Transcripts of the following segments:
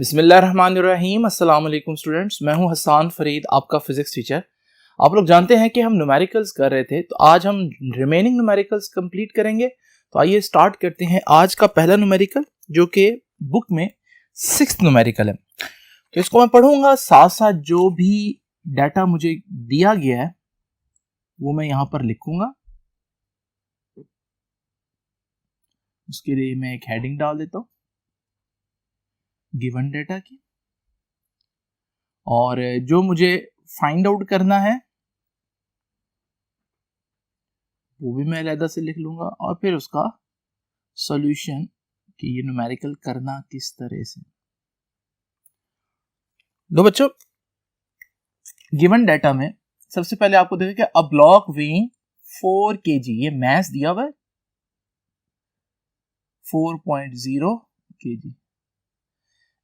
बिस्मिल्लाहिर्रहमानिर्रहीम। अस्सलाम वालेकुम स्टूडेंट्स, मैं हूं हसन फरीद, आपका फिजिक्स टीचर। आप लोग जानते हैं कि हम न्यूमेरिकल्स कर रहे थे, तो आज हम रिमेनिंग न्यूमेरिकल्स कंप्लीट करेंगे। तो आइए स्टार्ट करते हैं आज का पहला न्यूमेरिकल, जो कि बुक में 6th न्यूमेरिकल है। तो इसको मैं पढ़ूंगा, साथ साथ जो भी डाटा मुझे दिया गया है वो मैं यहाँ पर लिखूंगा। उसके लिए मैं एक हेडिंग डाल देता हूँ गिवन डेटा की, और जो मुझे फाइंड आउट करना है वो भी मैं अलग से लिख लूंगा, और फिर उसका सॉल्यूशन कि ये न्यूमेरिकल करना किस तरह से। दो बच्चों, गिवन डाटा में सबसे पहले आपको देखिए अ ब्लॉक वेइंग 4 kg, ये मास दिया हुआ है 4.0 kg।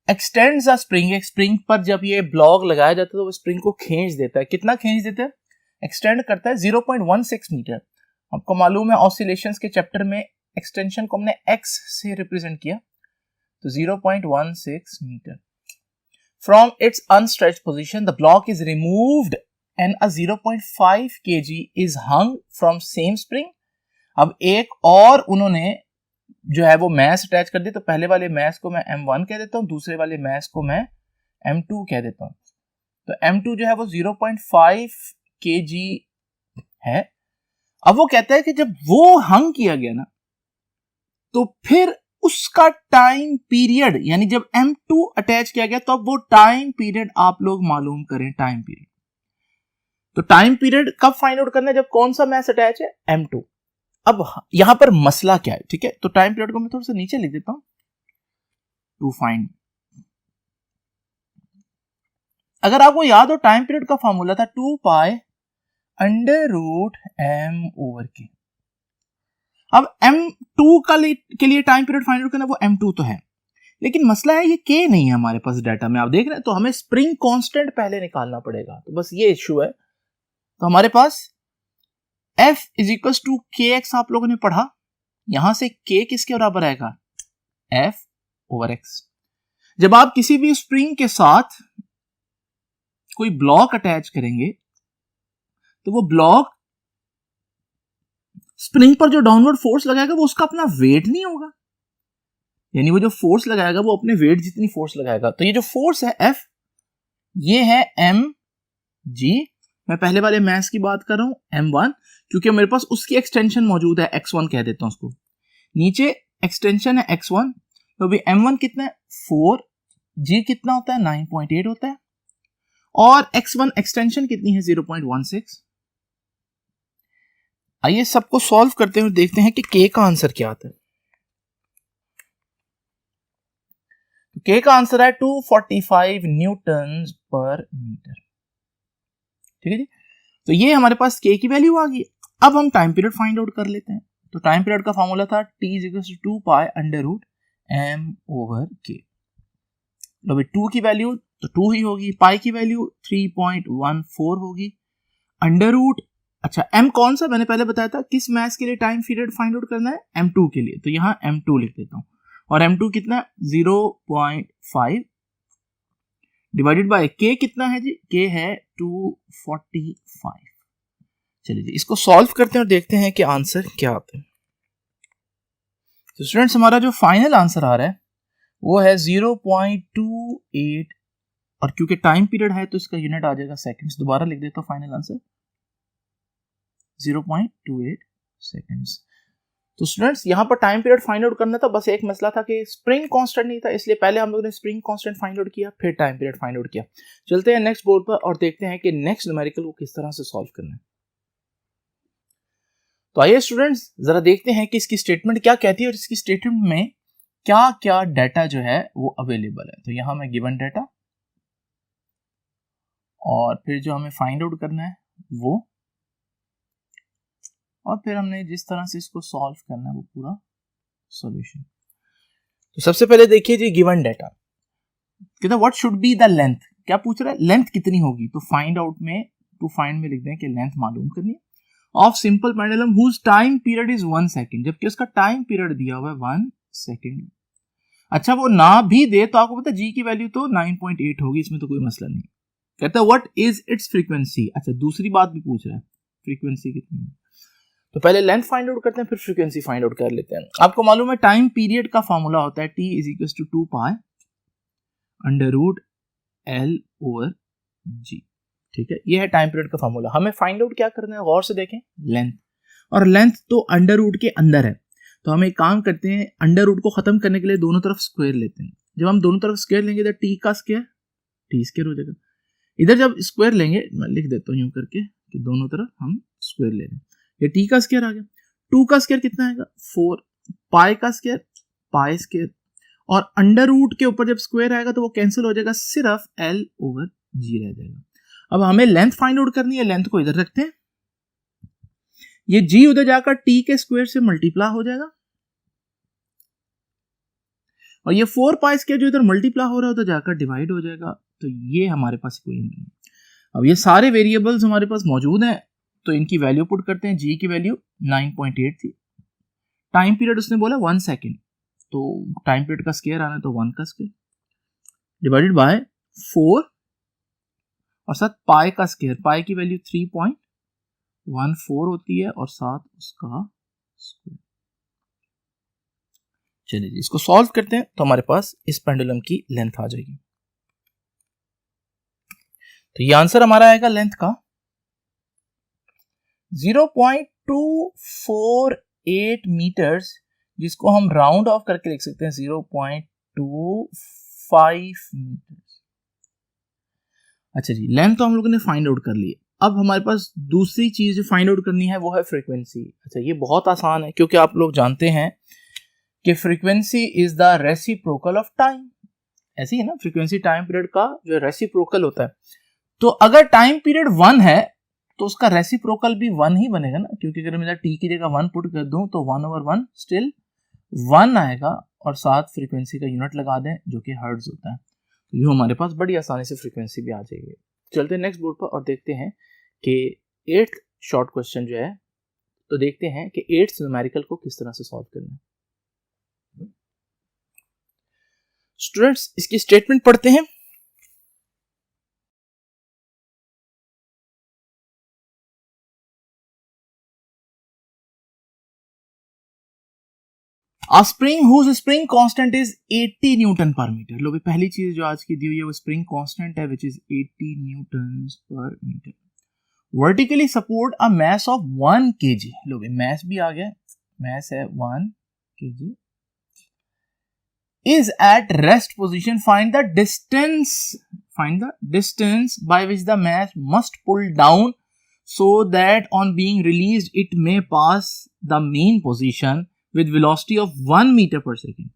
एक्सटेंड्स अ स्प्रिंग, एक स्प्रिंग पर जब ये ब्लॉक लगाया जाता है तो वो स्प्रिंग को खींच देता है। कितना खींच देता है? एक्सटेंड करता है 0.16 मीटर। आपको मालूम है ऑसिलेशंस के चैप्टर में एक्सटेंशन को हमने x से रिप्रेजेंट किया, तो 0.16 metre. From its unstretched position the block is removed and a 0.5 kg is hung from same spring. अब एक और उन्होंने जो है वो मैस अटैच कर दी, तो पहले वाले मैस को मैं M1 कह देता हूं, दूसरे वाले मैस को मैं M2 कह देता हूं। तो M2 जो है वो 0.5 kg है। अब वो कहता है कि जब वो हंग किया गया ना, तो फिर उसका टाइम पीरियड, यानी जब M2 अटैच किया गया तो अब वो टाइम पीरियड आप लोग मालूम करें। टाइम पीरियड, तो टाइम पीरियड कब फाइंड आउट करना है? जब कौन सा मैस अटैच है? M2। अब यहां पर मसला क्या है, ठीक है? तो टाइम पीरियड को मैं थोड़ा सा नीचे लिख देता हूं, टू फाइंड। अगर आपको याद हो, टाइम पीरियड का फॉर्मूला था 2 pi under root m over k। अब M2 के लिए टाइम पीरियड फाइंड आउट करना, वो M2 तो है, लेकिन मसला है ये k नहीं है हमारे पास डाटा में। आप देख रहे हैं, तो हमें स्प्रिंग कांस्टेंट पहले निकालना पड़ेगा। तो बस ये इश्यू है। तो हमारे पास F is equal to kx आप लोगों ने पढ़ा, यहां से k किसके बराबर आएगा? F over x। जब आप किसी भी स्प्रिंग के साथ कोई ब्लॉक अटैच करेंगे तो वो ब्लॉक स्प्रिंग पर जो डाउनवर्ड फोर्स लगाएगा वो उसका अपना वेट नहीं होगा, यानी वो जो फोर्स लगाएगा वो अपने वेट जितनी फोर्स लगाएगा। तो ये जो फोर्स है F, ये है mg। मैं पहले वाले मैस की बात कर रहा हूं M1, क्योंकि मेरे पास उसकी एक्सटेंशन मौजूद है, x1 कह देता हूं उसको। नीचे एक्सटेंशन है x1, तो अभी M1 कितना है? 4, g कितना होता है? 9.8 होता है, और x1 एक्सटेंशन कितनी है? 0.16। आइए सबको सॉल्व करते हुए देखते हैं कि k का आंसर क्या आता है। k का आंसर है 245 न्यूटन पर मीटर। ठीक है जी, तो ये हमारे पास k की वैल्यू आ गई। अब हम टाइम पीरियड फाइंड आउट कर लेते हैं। तो टाइम पीरियड का फॉर्मूला था t = 2 pi under root m over k। तो 2 की वैल्यू तो 2 ही होगी, पाई की वैल्यू 3.14 होगी, अंडर रूट। अच्छा, m कौन सा? मैंने पहले बताया था किस मैस के लिए टाइम पीरियड फाइंड आउट करना है? M2 के लिए। तो यहां M2 लिख देता हूं, और M2 कितना? 0.5 डिवाइडेड बाय k कितना है जी? k है 245। चलिए जी, इसको सॉल्व करते हैं और देखते हैं कि आंसर क्या आता है। तो स्टूडेंट्स, हमारा जो फाइनल आंसर आ रहा है वो है 0.28, और क्योंकि टाइम पीरियड है तो इसका यूनिट आ जाएगा सेकंड्स। दोबारा लिख देता हूं फाइनल आंसर 0.28 सेकंड्स। तो स्टूडेंट्स, यहां पर टाइम पीरियड फाइंड आउट करना था, बस एक मसला था कि स्प्रिंग कांस्टेंट नहीं था, इसलिए पहले हम लोगों ने स्प्रिंग कांस्टेंट फाइंड आउट किया, फिर टाइम पीरियड फाइंड आउट किया। चलते हैं नेक्स्ट बोर्ड पर और देखते हैं कि नेक्स्ट न्यूमेरिकल को किस तरह से सॉल्व करना है। तो आइए स्टूडेंट्स, जरा देखते हैं कि इसकी स्टेटमेंट क्या कहती है और इसकी स्टेटमेंट में क्या क्या डाटा जो है वो अवेलेबल है। तो यहां मैं गिवन डाटा, और फिर जो हमें फाइंड आउट करना है वो, और फिर हमने जिस तरह से इसको सॉल्व करना है वो पूरा सॉल्यूशन। तो सबसे पहले देखिए जी, गिवन डाटा कहता what should be the length. क्या पूछ रहा है? लेंथ कितनी होगी। तो फाइंड आउट में, टू फाइंड में लिख दें कि लेंथ मालूम करनी है of simple pendulum whose time period is 1 second, जबकि उसका टाइम पीरियड दिया हुआ है 1 सेकंड। अच्छा वो ना भी दे तो आपको पता है जी की वैल्यू तो 9.8 होगी, इसमें तो कोई मसला नहीं। कहता है व्हाट इज इट्स फ्रीक्वेंसी। अच्छा दूसरी बात भी पूछ रहा है, फ्रीक्वेंसी कितनी है। तो पहले लेंथ फाइंड आउट करते हैं, फिर फ्रीक्वेंसी फाइंड आउट कर लेते हैं। आपको मालूम है टाइम पीरियड का फॉर्मूला होता है t is equal to 2 pi under root l over g. ठीक है, ये है टाइम पीरियड का फॉर्मूला। हमें फाइंड आउट क्या करना है, गौर से देखें, लेंथ। और लेंथ तो अंडर रूट के अंदर है, तो हम एक काम करते हैं, अंडर रूट को खत्म करने के लिए दोनों तरफ स्क्वायर लेते हैं। जब हम दोनों तरफ स्क्वायर लेंगे तो टी का स्क्वायर टी स्क्वायर हो जाएगा। इधर जब स्क्वायर लेंगे, मैं लिख देता हूँ यूं करके कि दोनों तरफ हम स्क्वायर ले रहे हैं, ये टी का स्क्वायर आ गया। 2 का स्क्वायर कितना आएगा 4, पाई का स्क्वायर पाई स्क्वायर, और अंडर रूट के ऊपर जब स्क्वायर आएगा तो वो कैंसिल हो जाएगा, सिर्फ एल ओवर जी रह जाएगा। अब हमें लेंथ फाइंड आउट करनी है, लेंथ को इधर रखते हैं, ये जी उधर जाकर टी के स्क्वायर से मल्टीप्लाई हो जाएगा, और ये 4 पाई स्क्वायर जो इधर मल्टीप्लाई हो रहा है उधर जाकर डिवाइड हो जाएगा। तो ये हमारे पास कोई नहीं है। अब ये सारे वेरिएबल्स हमारे पास मौजूद हैं, तो इनकी वैल्यू पुट करते हैं। जी की वैल्यू 9.8 थी, टाइम पीरियड उसने बोला 1 सेकेंड, तो टाइम पीरियड का स्क्वायर आना है तो 1 का स्क्वायर डिवाइडेड बाय 4 और साथ पाई का स्क्वायर, पाई की वैल्यू 3.14 होती है और साथ उसका स्क्वायर। चलिए जी इसको सॉल्व करते हैं, तो हमारे पास इस पेंडुलम की लेंथ आ जाएगी। तो ये आंसर हमारा आएगा लेंथ का 0.248 मीटर्स, जिसको हम राउंड ऑफ करके लिख सकते हैं 0.25 मीटर्स। अच्छा जी, लेंथ तो हम लोगों ने फाइंड आउट कर ली। अब हमारे पास दूसरी चीज जो फाइंड आउट करनी है वो है फ्रीक्वेंसी। अच्छा ये बहुत आसान है, क्योंकि आप लोग जानते हैं कि frequency is the reciprocal of time. ऐसी है ना, फ्रीक्वेंसी टाइम पीरियड का जो रेसिप्रोकल होता है। तो अगर टाइम पीरियड 1 है तो उसका रेसिप्रोकल भी 1 ही बनेगा ना, क्योंकि अगर मैं टी की जगह 1 पुट कर दूं तो 1/1 स्टिल 1 आएगा, और साथ फ्रीक्वेंसी का यूनिट लगा दें जो कि हर्ट्ज होता है, तो ये हमारे पास बड़ी आसानी से फ्रीक्वेंसी भी आ जाएगी। चलते हैं नेक्स्ट बोर्ड पर और देखते हैं कि 8th शॉर्ट क्वेश्चन जो है, तो देखते हैं कि 8th न्यूमेरिकल को किस तरह से सॉल्व करना है। स्टूडेंट्स इसकी स्टेटमेंट पढ़ते हैं। A spring whose spring constant is 80 newton per metre. लो भाई पहली चीज जो आज की दी हुई है वो स्प्रिंग कांस्टेंट है, which is 80 newton per metre. Vertically support a mass of 1 kg। लो भाई मास भी आ गया, मास है 1 kg। is at rest position, find the distance by which the mass must pull down so that on being released it may pass the mean position with velocity of 1 meter per second।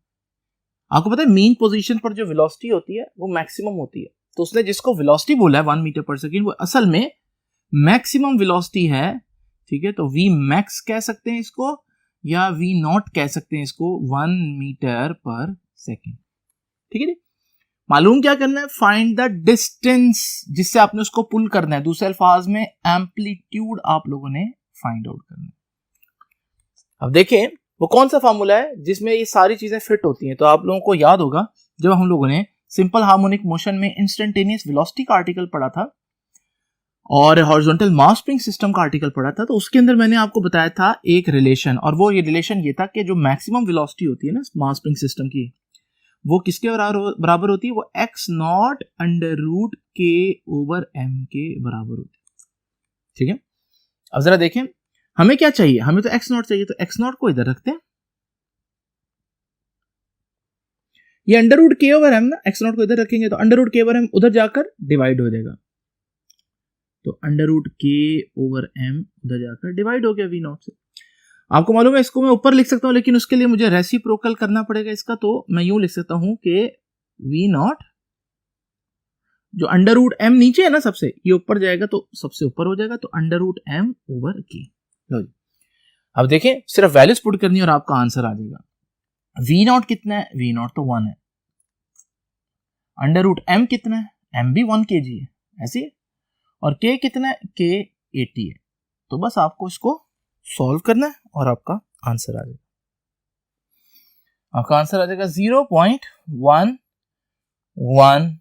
आपको पता है mean position पर जो velocity होती है वो maximum होती है, तो उसने जिसको वेलोसिटी बोला है 1 मीटर पर सेकेंड वो असल में मैक्सिमम वेलोसिटी है। ठीक है, तो वी मैक्स कह सकते हैं इसको, या वी नॉट कह सकते हैं इसको, 1 मीटर पर सेकेंड। ठीक है जी, मालूम क्या करना है, फाइंड द डिस्टेंस जिससे आपने उसको पुल करना है। दूसरे अल्फाज में एम्पलीट्यूड आप लोगों ने फाइंड आउट करना है। अब देखें वो कौन सा फार्मूला है जिसमें ये सारी चीजें फिट होती हैं। तो आप लोगों को याद होगा जब हम लोगों ने सिंपल हार्मोनिक मोशन में इंस्टेंटेनियस वेलोसिटी का आर्टिकल पढ़ा था और हॉरिजॉन्टल मास स्प्रिंग सिस्टम का आर्टिकल पढ़ा था, तो उसके अंदर मैंने आपको बताया था एक रिलेशन, और वो ये रिलेशन ये था कि जो मैक्सिमम वेलोसिटी होती है ना मास स्प्रिंग सिस्टम की, वो किसके बराबर होती है, वो x0 under root k over m के बराबर होती है। ठीक है, अब जरा देखें हमें क्या चाहिए, हमें तो x0 चाहिए, तो x0 को इधर रखते हैं, ये under root k over m ना, x0 को इधर रखेंगे तो under root k over m उधर जाकर डिवाइड हो जाएगा, तो under root k over m उधर जाकर डिवाइड हो गया v0 से। आपको मालूम है इसको मैं ऊपर लिख सकता हूं, लेकिन उसके लिए मुझे रेसिप्रोकल करना पड़ेगा इसका, तो मैं यूं लिख सकता हूं कि v0 जो अंडर रूट m नीचे है ना सबसे, ये ऊपर जाएगा तो सबसे ऊपर हो जाएगा, तो under root m over k। लो जी, अब देखें सिर्फ वैल्यूज पुट करनी है और आपका आंसर आ जाएगा। v0 कितना है, v0 तो 1 है, अंडर रूट m कितना है, m भी 1 kg है ऐसी है, और k कितना है, k 80 है। तो बस आपको इसको सॉल्व करना है और आपका आंसर आ जाएगा। आपका आंसर आ जाएगा 0.11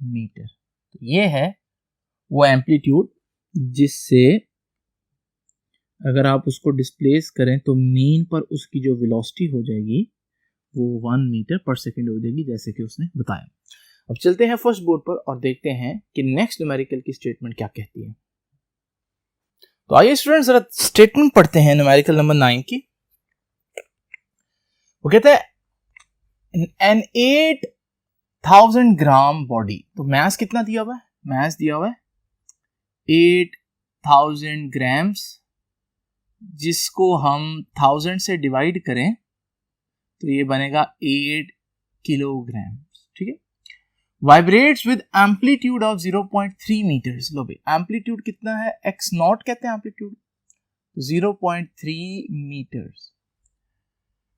मीटर। तो ये है वो एम्पलीट्यूड जिससे अगर आप उसको डिस्प्लेस करें तो मीन पर उसकी जो वेलोसिटी हो जाएगी वो 1 मीटर पर सेकंड हो जाएगी, जैसे कि उसने बताया। अब चलते हैं फर्स्ट बोर्ड पर और देखते हैं कि नेक्स्ट न्यूमेरिकल की स्टेटमेंट क्या कहती है। तो आइए स्टूडेंट्स जरा स्टेटमेंट पढ़ते हैं न्यूमेरिकल नंबर 9 की। वो कहता है एन 8000 ग्राम बॉडी। तो मास कितना दिया हुआ है? मास दिया हुआ है 8000 ग्राम्स, जिसको हम 1000 से डिवाइड करें तो ये बनेगा 8 किलोग्राम। ठीक है। Vibrates with amplitude of 0.3 metres. लो भाई एम्पलीट्यूड कितना है? x नॉट कहते हैं amplitude, 0.3 metres.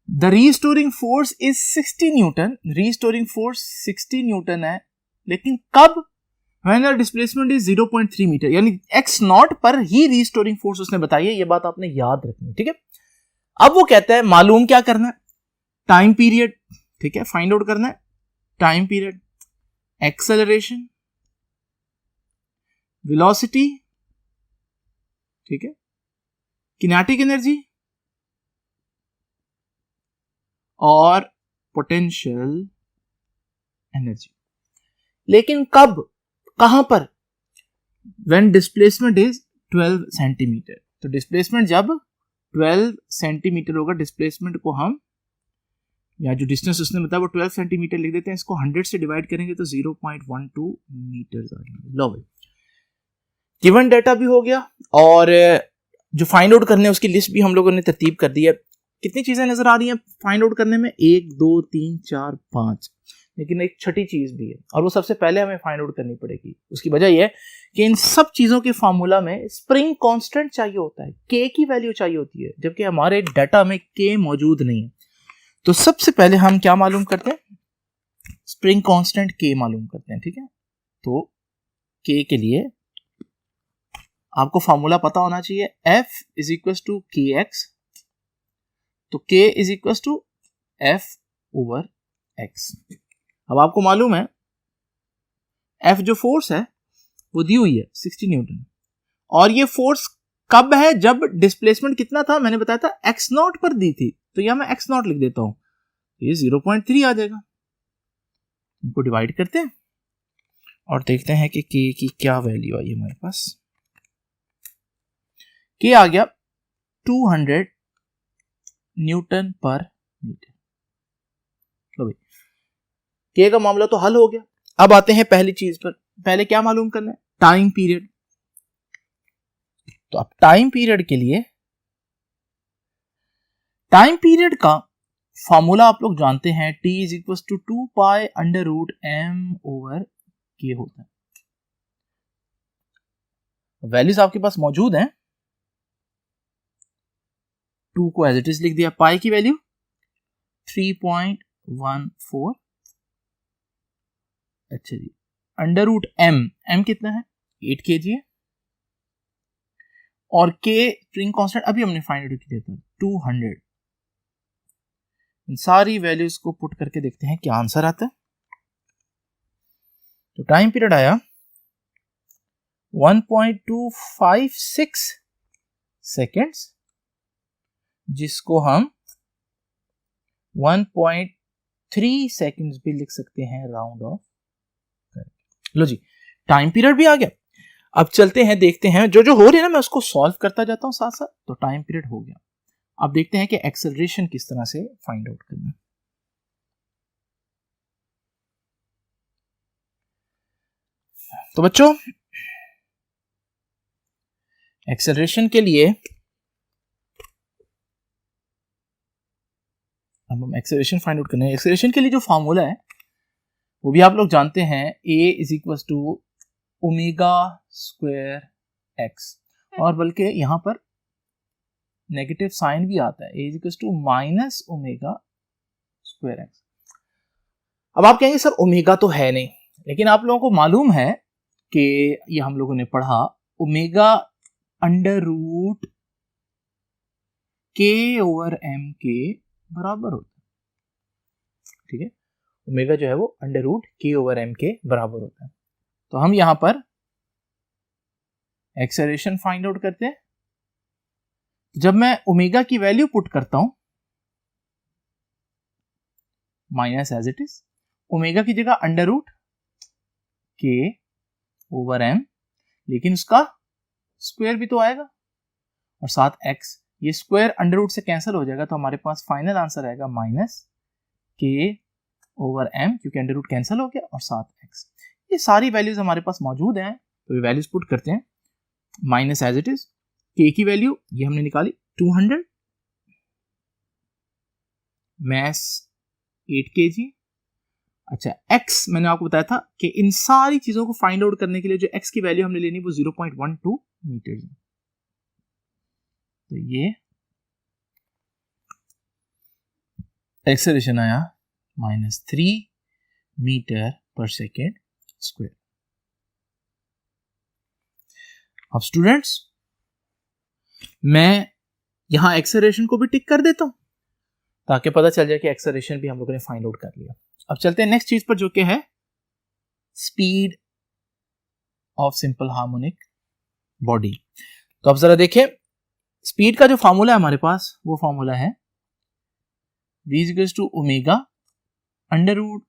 The restoring force is 60 newton. Restoring force 60 newton है, लेकिन कब? When the displacement is 0.3 metre, यानी x नॉट पर ही रीस्टोरिंग फोर्स उसने बताई है। ये बात आपने याद रखनी है। ठीक है। अब वो कहता है मालूम क्या करना है? Time period. ठीक है, फाइंड आउट करना है टाइम पीरियड, एक्सेलरेशन, वेलोसिटी, ठीक है, किनेटिक एनर्जी और पोटेंशियल एनर्जी। लेकिन कब, कहां पर? When displacement is 12 centimetre. तो डिस्प्लेसमेंट जब 12 सेंटीमीटर होगा, डिस्प्लेसमेंट को हम, या जो डिस्टेंस उसने बताया वो 12 सेंटीमीटर लिख देते हैं, इसको 100 से डिवाइड करेंगे तो 0.12 मीटर आ जाएंगे। लो भाई गिवन डाटा भी हो गया और जो फाइंड आउट करने उसकी लिस्ट भी हम लोगों ने तरतीब कर दी है। कितनी चीजें नजर आ रही हैं फाइंड आउट करने में? 1 2 3 4 5, लेकिन एक छठी चीज भी है और वो सबसे पहले हमें फाइंड आउट करनी पड़ेगी। उसकी वजह यह है कि इन सब चीजों के फार्मूला में स्प्रिंग कांस्टेंट चाहिए होता है, के की वैल्यू चाहिए होती है, जबकि हमारे डाटा में के मौजूद नहीं है। तो सबसे पहले हम क्या मालूम करते हैं? स्प्रिंग कांस्टेंट के मालूम करते हैं। ठीक है। तो के के लिए आपको फार्मूला पता होना चाहिए, F is equal to k x. तो K is equal to F over X। अब आपको मालूम है F जो फोर्स है वो दी हुई है 60 न्यूटन, और ये फोर्स कब है? जब डिस्प्लेसमेंट कितना था? मैंने बताया था x नॉट पर दी थी, तो यहां मैं x नॉट लिख देता हूं, ये 0.3 आ जाएगा। इनको डिवाइड करते हैं और देखते हैं कि K की क्या वैल्यू आई हमारे पास। K आ गया 200 न्यूटन पर मीटर। तो भाई K का मामला तो हल हो गया। अब आते हैं पहली चीज पर। पहले क्या मालूम करना है? Time period. तो अब टाइम पीरियड के लिए, टाइम पीरियड का फॉर्मूला आप लोग जानते हैं, T is equal to 2 pi under root m over K होता है। वैल्यूज आपके पास मौजूद हैं, 2 को एज इट इज लिख दिया, पाई की वैल्यू 3.14। अच्छा जी, अंडर रूट m कितना है? 8 kg है, और K स्प्रिंग कांस्टेंट अभी हमने फाइंड आउट किया था 200। इन सारी वैल्यूज को पुट करके देखते हैं क्या आंसर आता है। तो टाइम पीरियड आया 1.256 सेकेंड्स, जिसको हम 1.3 सेकेंड्स भी लिख सकते हैं राउंड ऑफ। लो जी, टाइम पीरियड भी आ गया। अब चलते हैं, देखते हैं जो जो हो रही है ना, मैं उसको सॉल्व करता जाता हूं साथ साथ। तो टाइम पीरियड हो गया। अब देखते हैं कि एक्सेलरेशन किस तरह से फाइंड आउट करना है। तो बच्चों एक्सेलरेशन के लिए अब हम एक्सेलरेशन फाइंड आउट करना है। एक्सेलरेशन के लिए जो फॉर्मूला है वो भी आप लोग जानते हैं, A is equal to omega square x, और बल्कि यहां पर नेगेटिव साइन भी आता है, A is equal to minus omega square x. अब आप कहेंगे सर ओमेगा तो है नहीं, लेकिन आप लोगों को मालूम है कि ये हम लोगों ने पढ़ा, omega under root K over M के बराबर होता है, ठीक है। ओमेगा जो है वो under root k over M के बराबर होता है। तो हम यहां पर एक्सेलरेशन फाइंड आउट करते हैं। जब मैं ओमेगा की वैल्यू पुट करता हूं minus as it is, omega की जगह under root k over m, लेकिन उसका स्क्वायर भी तो आएगा और साथ एक्स, ये स्क्वायर अंडर रूट से कैंसिल हो जाएगा, तो हमारे पास फाइनल आंसर आएगा माइनस के ओवर एम, क्योंकि अंडर रूट कैंसिल हो गया, और साथ एक्स। ये सारी वैल्यूज हमारे पास मौजूद हैं, तो ये वैल्यूज पुट करते हैं। माइनस एज इट इज, के की वैल्यू ये हमने निकाली 200, मैस 8 kg। अच्छा, x मैंने आपको बताया था कि इन सारी चीजों को फाइंड आउट करने के लिए जो x की वैल्यू हमने लेनी वो 0.12 मीटर है। तो ये एक्सेलरेशन आया -3 मीटर पर सेकेंड स्क्वायर। अब स्टूडेंट्स, मैं यहां एक्सेलरेशन को भी टिक कर देता हूं ताकि पता चल जाए कि एक्सेलरेशन भी हम लोगों ने फाइंड आउट कर लिया। अब चलते हैं नेक्स्ट चीज पर, जो कि है speed of simple harmonic body. तो अब जरा देखिए, स्पीड का जो फॉर्मूला है हमारे पास, वो फॉर्मूला है v = omega under root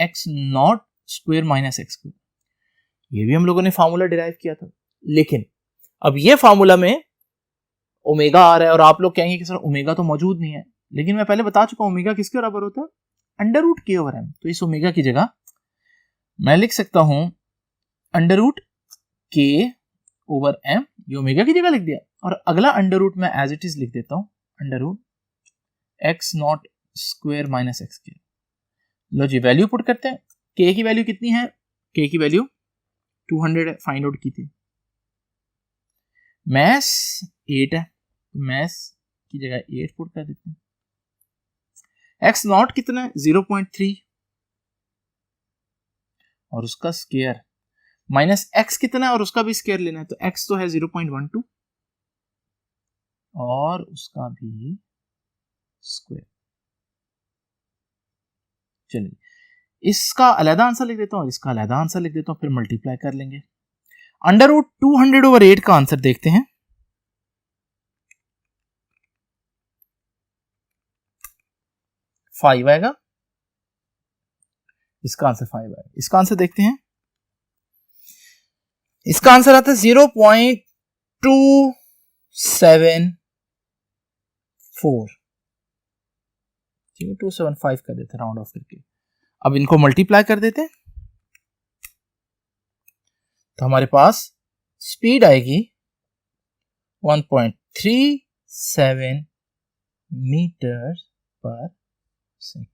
x not square minus x square. ये भी हम लोगों ने फॉर्मूला डिराइव किया था, लेकिन अब ये फॉर्मूला में ओमेगा आ रहा है और आप लोग कहेंगे कि सर ओमेगा तो मौजूद नहीं है, लेकिन मैं पहले बता चुका हूं ओमेगा किसके बराबर होता है, under root k over m. तो इस ओमेगा की जगह मैं लिख सकता हूं under root k over m, ये ओमेगा की जगह लिख दिया, और अगला अंडर रूट मैं एज इट इज लिख देता हूं under root x not square minus x के। लो जी, वैल्यू पुट करते हैं। के की वैल्यू कितनी है, के की वैल्यू 200 फाइंड आउट की थी, मैस 8 है, मैस की जगह 8 पुट कर देते हैं। एक्स नॉट कितना है 0.3, और उसका स्क्वायर माइनस एक्स कितना है और उसका भी स्क्वायर लेना है, तो एक्स तो है 0.12 और उसका भी स्क्वायर। चलिए, इसका अलग आंसर लिख देता हूं, इसका अलग आंसर लिख देता हूं, फिर मल्टीप्लाई कर लेंगे। अंडर रूट 200/8 का आंसर देखते हैं। फाइव आएगा, इसका आंसर 5 आएगा। इसका आंसर देखते हैं, इसका आंसर आता है 0.274, ठीक है, 275 कर देते हैं राउंड ऑफ करके। अब इनको मल्टीप्लाई कर देते हैं, तो हमारे पास स्पीड आएगी 1.37 मीटर पर सेकेंड।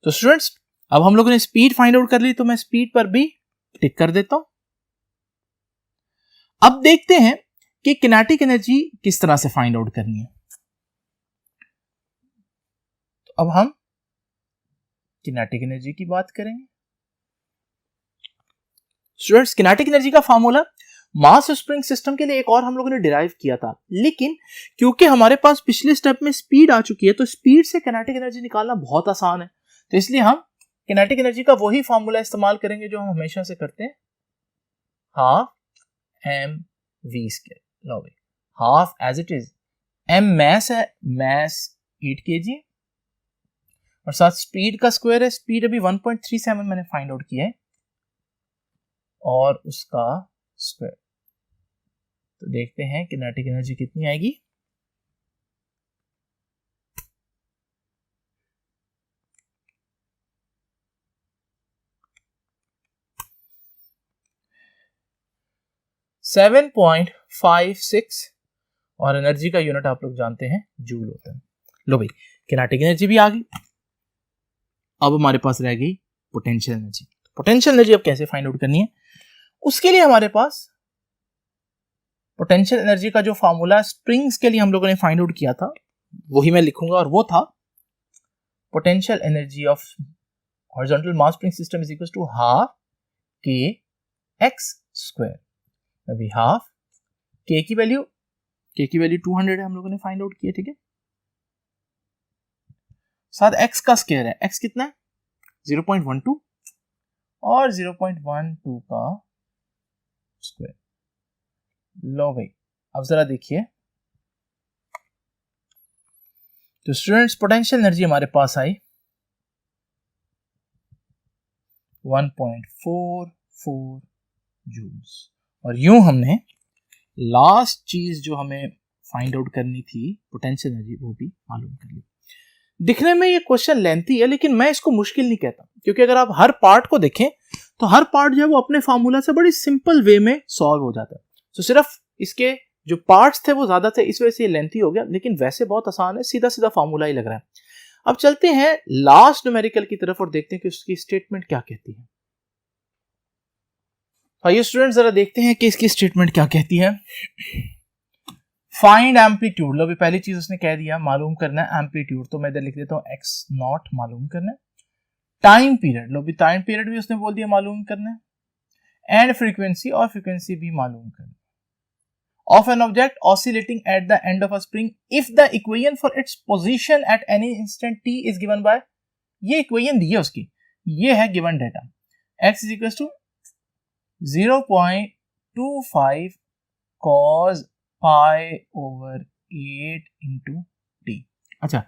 तो स्टूडेंट्स, अब हम लोगों ने स्पीड फाइंड आउट कर ली, तो मैं स्पीड पर भी टिक कर देता हूं। अब देखते हैं कि किनेटिक एनर्जी किस तरह से फाइंड आउट करनी है। तो अब हम किनेटिक एनर्जी की बात करेंगे। स्टूडेंट्स, किनेटिक एनर्जी का फार्मूला मास स्प्रिंग सिस्टम के लिए एक और हम लोगों ने डिराइव किया था, लेकिन क्योंकि हमारे पास पिछले स्टेप में स्पीड आ चुकी है, तो स्पीड से किनेटिक एनर्जी निकालना बहुत आसान है। तो इसलिए हम किनेटिक एनर्जी का वही फार्मूला इस्तेमाल करेंगे जो हम हमेशा से करते हैं, हाफ एम वी स्क्वायर। लो भाई, half as it is, m mass है, मैस 8 kg, और साथ स्पीड का स्क्वायर है, स्पीड अभी 1.37 मैंने फाइंड आउट किया है, और उसका स्क्वायर। तो देखते हैं किनेटिक एनर्जी कितनी आएगी। .56, और एनर्जी का यूनिट आप लोग जानते हैं जूल होता है। लो भाई, किनेटिक एनर्जी भी आ गई। अब हमारे पास रह गई पोटेंशियल एनर्जी। पोटेंशियल एनर्जी अब कैसे फाइंड आउट करनी है, उसके लिए हमारे पास पोटेंशियल एनर्जी का जो फॉर्मूला स्प्रिंग्स के लिए हम लोगों ने फाइंड आउट किया था, वही मैं लिखूंगा, और वो था potential energy of horizontal mass spring system is equal to half k x square. अभी हाफ के की वैल्यू के की वैल्यू 200 है, हम लोगों ने फाइंड आउट किया, ठीक है। साथ एक्स का स्क्वायर है, एक्स कितना है 0.12 और 0.12 का स्क्वायर। लो भाई अब जरा देखिए, तो स्टूडेंट्स पोटेंशियल एनर्जी हमारे पास आई 1.44 जूल्स, और यूं हमने लास्ट चीज जो हमें फाइंड आउट करनी थी पोटेंशियल एनर्जी वो भी मालूम कर ली। दिखने में ये क्वेश्चन लेंथी है, लेकिन मैं इसको मुश्किल नहीं कहता, क्योंकि अगर आप हर पार्ट को देखें तो हर पार्ट जो है वो अपने फार्मूला से बड़ी सिंपल वे में सॉल्व हो जाता है। तो सिर्फ इसके जो पार्ट्स थे वो ज्यादा थे, इस वजह से ये लेंथी हो गया, लेकिन वैसे बहुत आसान है, सीधा सीधा फार्मूला ही लग रहा है। अब चलते हैं लास्ट न्यूमेरिकल की तरफ और देखते हैं कि उसकी स्टेटमेंट क्या कहती है। आइए स्टूडेंट जरा देखते हैं कि इसकी स्टेटमेंट क्या कहती है। फाइंड एम्पलीट्यूड, लो भी पहली चीज उसने कह दिया मालूम करना है एम्पलीट्यूड, तो मैं इधर लिख देता हूं एक्स नॉट मालूम करना है। टाइम पीरियड, लो भी टाइम पीरियड भी उसने बोल दिया मालूम करना है। एंड फ्रीक्वेंसी, और फ्रीक्वेंसी भी मालूम करना है। Of an object oscillating at the end of a spring if the equation for its position at any instant t is given by, ये equation दी है उसकी, ये है given data, x is equals to 0.25 cos pi over 8 into t। अच्छा,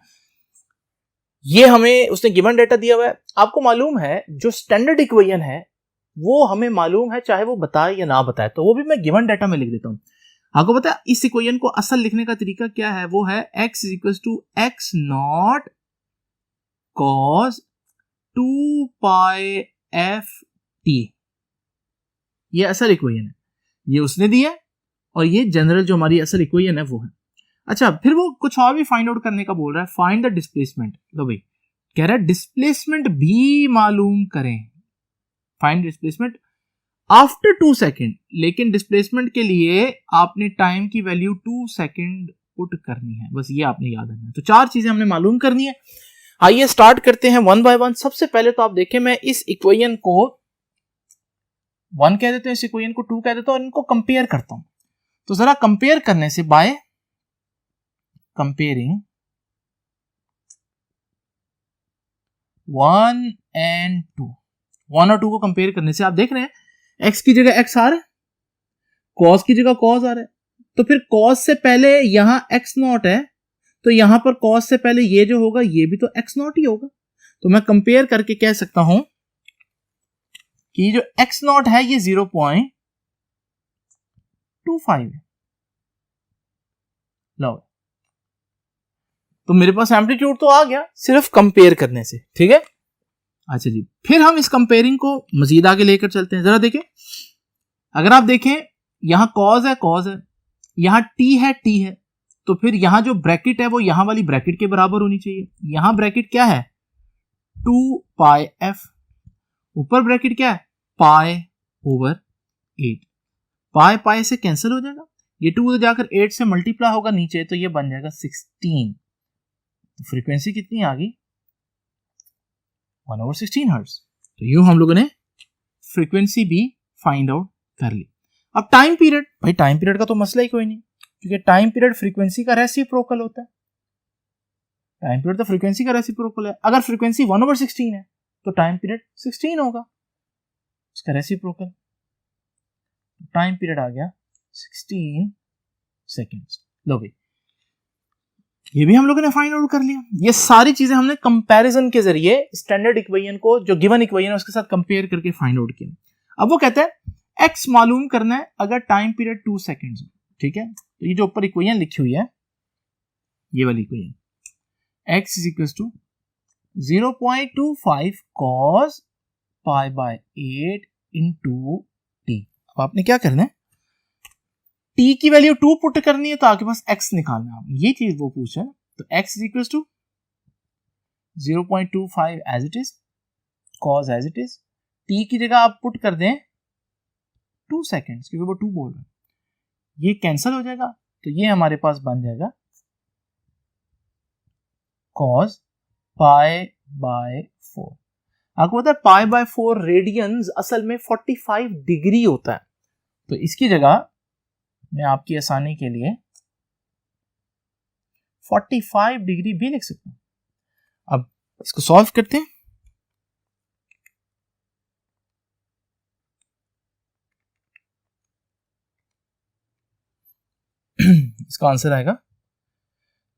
ये हमें उसने given data दिया हुआ है। आपको मालूम है जो स्टैंडर्ड इक्वेशन है वो हमें मालूम है, चाहे वो बताए या ना बताए, तो वो भी मैं गिवन डेटा में लिख देता हूं। आपको पता है इस इक्वेशन को असल लिखने का तरीका क्या है, वो है x equals to x not cos 2 pi f t. ये असल इक्वेशन है, ये उसने दिया है, और ये जनरल जो हमारी असल इक्वेशन है वो है। अच्छा, फिर वो कुछ और भी फाइंड आउट करने का बोल रहा है, फाइंड द डिस्प्लेसमेंट। लो भाई कह रहा है डिस्प्लेसमेंट भी मालूम करें, फाइंड डिस्प्लेसमेंट आफ्टर 2 सेकेंड, लेकिन डिस्प्लेसमेंट के लिए आपने टाइम की वैल्यू 2 सेकेंड पुट करनी है, बस ये आपने याद रखना है। तो 4 चीजें हमने मालूम करनी है। आइए स्टार्ट करते हैं वन बाय वन। सबसे पहले तो आप देखें, मैं इस इक्वेशन को 1 कह देते हैं, इस इक्वेशन को 2 कह देता हूं, और इनको कंपेयर करता हूं। तो जरा कंपेयर करने से, बाय कंपेयरिंग 1 and 2, 1 और 2 को कंपेयर करने से आप देख रहे हैं x की जगह x आ रहा है, cos की जगह cos आ रहा है, तो फिर cos से पहले यहां x नॉट है, तो यहां पर cos से पहले ये जो होगा ये भी तो x नॉट ही होगा। तो मैं कंपेयर करके कह सकता हूं कि जो x नॉट है ये 0.25 है। लो, तो मेरे पास एम्पलीट्यूड तो आ गया सिर्फ कंपेयर करने से, ठीक है। अच्छा जी, फिर हम इस कंपेयरिंग को मजीद आगे लेकर चलते हैं। जरा देखें, अगर आप देखें यहां cos है, cos है, यहां t है, t है, तो फिर यहां जो ब्रैकेट है वो यहां वाली ब्रैकेट के बराबर होनी चाहिए। यहां ब्रैकेट क्या है 2 पाई f, ऊपर ब्रैकेट क्या है पाई ओवर 8। पाई पाई से कैंसिल हो जाएगा, ये 2 तो जाकर 8 से मल्टीप्लाई होगा नीचे, तो ये बन जाएगा 16। तो फ्रीक्वेंसी कितनी आ गई 1/16 हर्ट्ज। तो यूं हम लोगों ने फ्रीक्वेंसी भी फाइंड आउट कर ली। अब टाइम पीरियड, भाई टाइम पीरियड का तो मसला ही कोई नहीं, क्योंकि टाइम पीरियड फ्रीक्वेंसी का रेसिप्रोकल होता है। टाइम पीरियड तो फ्रीक्वेंसी का रेसिप्रोकल है। अगर फ्रीक्वेंसी 1/16 है तो टाइम पीरियड 16 होगा, उसका रेसिप्रोकल। टाइम पीरियड आ गया 16 सेकेंड्स। लो भाई ये भी हम लोगों ने फाइंड आउट कर लिया। ये सारी चीजें हमने कंपैरिजन के जरिए स्टैंडर्ड इक्वेशन को, जो गिवन इक्वेशन है उसके साथ कंपेयर करके फाइंड आउट किया। अब वो कहता है x मालूम करना है अगर टाइम पीरियड 2 सेकेंड्स हो, ठीक है। तो ये जो ऊपर इक्वेशन लिखी हुई है ये वाली equation, x is equal to 0.25 cos pi by 8 into t। अब आपने क्या करना है, t की वैल्यू 2 पुट करनी है, तो आपके पास x निकालना है। ये चीज वो पूछा है, तो x is equal to 0.25 as it is, cos as it is, t की जगह आप पुट कर दें 2 सेकेंड्स, क्योंकि वो 2 बोल रहे हैं, ये कैंसिल हो जाएगा, तो ये हमारे पास बन जाएगा cos पाई बाय 4। आपको पता है पाई बाय 4 रेडियंस असल में 45 डिग्री होता है। तो इसकी जगह मैं आपकी आसानी के लिए 45 डिग्री भी लिख सकता हूं। अब इसको सॉल्व करते हैं। इसका आंसर आएगा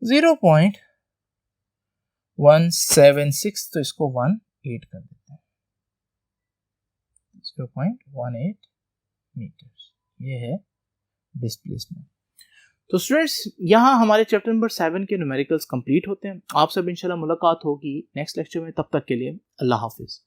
0.176, तो इसको 18 कर देते हैं, 0.18 मीटर्स। ये है डिस्प्लेसमेंट। तो स्टूडेंट्स, यहाँ हमारे चैप्टर नंबर 7 के न्यूमेरिकल्स कंप्लीट होते हैं। आप सब इंशाल्लाह मुलाकात होगी नेक्स्ट लेक्चर में। तब तक के लिए अल्लाह हाफिज।